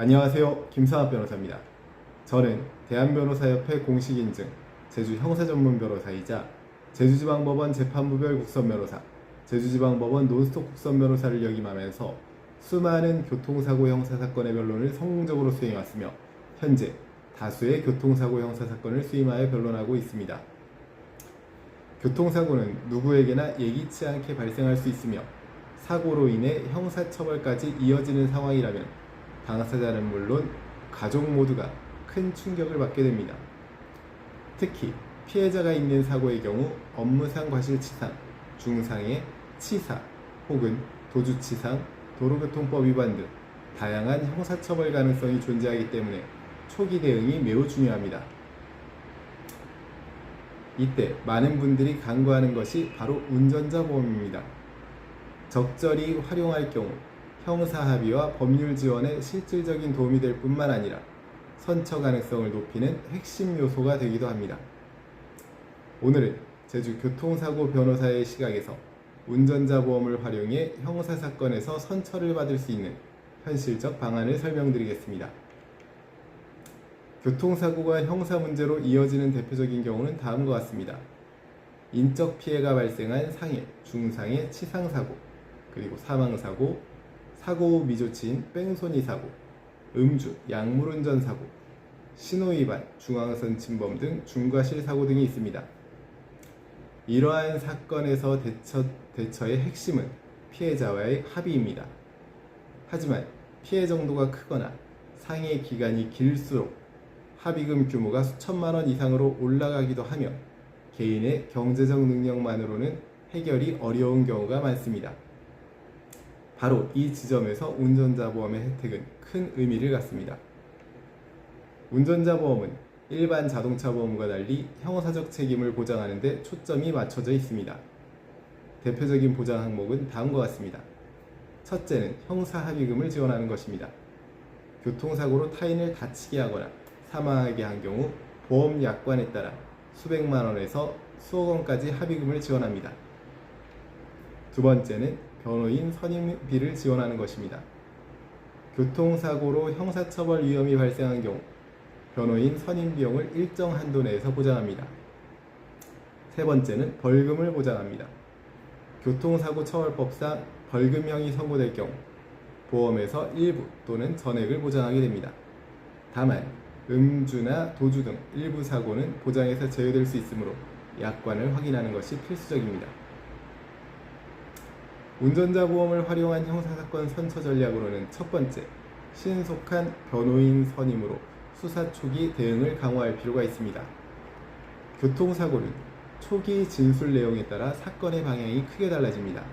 안녕하세요. 김상학 변호사입니다. 저는 대한변호사협회 공식인증 제주 형사전문변호사이자 제주지방법원 재판부별 국선변호사, 제주지방법원 논스톱 국선변호사를 역임하면서 수많은 교통사고 형사사건의 변론을 성공적으로 수행해왔으며 현재 다수의 교통사고 형사사건을 수임하여 변론하고 있습니다. 교통사고는 누구에게나 예기치 않게 발생할 수 있으며 사고로 인해 형사처벌까지 이어지는 상황이라면 당사자는 물론 가족 모두가 큰 충격을 받게 됩니다. 특히 피해자가 있는 사고의 경우 업무상 과실치상, 중상의 치사 혹은 도주치상, 도로교통법 위반 등 다양한 형사처벌 가능성이 존재하기 때문에 초기 대응이 매우 중요합니다. 이때 많은 분들이 간과하는 것이 바로 운전자 보험입니다. 적절히 활용할 경우 형사합의와 법률 지원에 실질적인 도움이 될 뿐만 아니라 선처 가능성을 높이는 핵심 요소가 되기도 합니다. 오늘은 제주 교통사고 변호사의 시각에서 운전자 보험을 활용해 형사사건에서 선처를 받을 수 있는 현실적 방안을 설명드리겠습니다. 교통사고가 형사 문제로 이어지는 대표적인 경우는 다음과 같습니다. 인적 피해가 발생한 상해, 중상해 치상사고, 그리고 사망사고, 사고 후 미조치인 뺑소니 사고, 음주, 약물운전 사고, 신호위반, 중앙선 침범 등 중과실 사고 등이 있습니다. 이러한 사건에서 대처의 핵심은 피해자와의 합의입니다. 하지만 피해 정도가 크거나 상해 기간이 길수록 합의금 규모가 수천만 원 이상으로 올라가기도 하며 개인의 경제적 능력만으로는 해결이 어려운 경우가 많습니다. 바로 이 지점에서 운전자 보험의 혜택은 큰 의미를 갖습니다. 운전자 보험은 일반 자동차 보험과 달리 형사적 책임을 보장하는 데 초점이 맞춰져 있습니다. 대표적인 보장 항목은 다음과 같습니다. 첫째는 형사 합의금을 지원하는 것입니다. 교통사고로 타인을 다치게 하거나 사망하게 한 경우 보험 약관에 따라 수백만 원에서 수억 원까지 합의금을 지원합니다. 두 번째는 변호인 선임비를 지원하는 것입니다. 교통사고로 형사처벌 위험이 발생한 경우 변호인 선임 비용을 일정 한도 내에서 보장합니다. 세 번째는 벌금을 보장합니다. 교통사고처벌법상 벌금형이 선고될 경우 보험에서 일부 또는 전액을 보장하게 됩니다. 다만 음주나 도주 등 일부 사고는 보장에서 제외될 수 있으므로 약관을 확인하는 것이 필수적입니다. 운전자 보험을 활용한 형사사건 선처 전략으로는 첫 번째, 신속한 변호인 선임으로 수사 초기 대응을 강화할 필요가 있습니다. 교통사고는 초기 진술 내용에 따라 사건의 방향이 크게 달라집니다.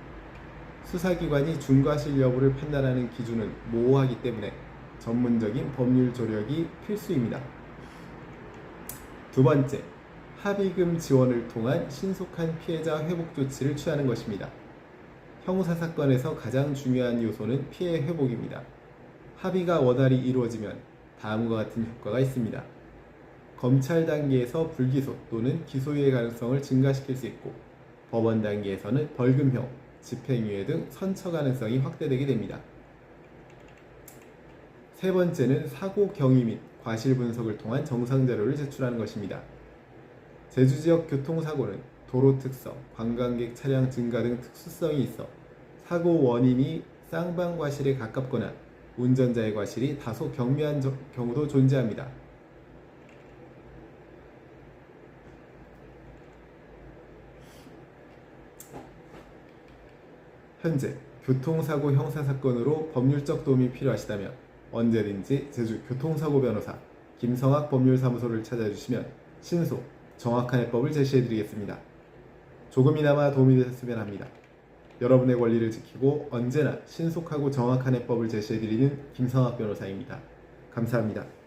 수사기관이 중과실 여부를 판단하는 기준은 모호하기 때문에 전문적인 법률 조력이 필수입니다. 두 번째, 합의금 지원을 통한 신속한 피해자 회복 조치를 취하는 것입니다. 형사사건에서 가장 중요한 요소는 피해 회복입니다. 합의가 원활히 이루어지면 다음과 같은 효과가 있습니다. 검찰 단계에서 불기소 또는 기소유예 가능성을 증가시킬 수 있고 법원 단계에서는 벌금형, 집행유예 등 선처 가능성이 확대되게 됩니다. 세 번째는 사고 경위 및 과실 분석을 통한 정상 자료를 제출하는 것입니다. 제주 지역 교통사고는 도로 특성, 관광객 차량 증가 등 특수성이 있어 사고 원인이 쌍방 과실에 가깝거나 운전자의 과실이 다소 경미한 경우도 존재합니다. 현재 교통사고 형사사건으로 법률적 도움이 필요하시다면 언제든지 제주 교통사고 변호사 김성학 법률사무소를 찾아주시면 신속, 정확한 해법을 제시해드리겠습니다. 조금이나마 도움이 되셨으면 합니다. 여러분의 권리를 지키고 언제나 신속하고 정확한 해법을 제시해드리는 김성학 변호사입니다. 감사합니다.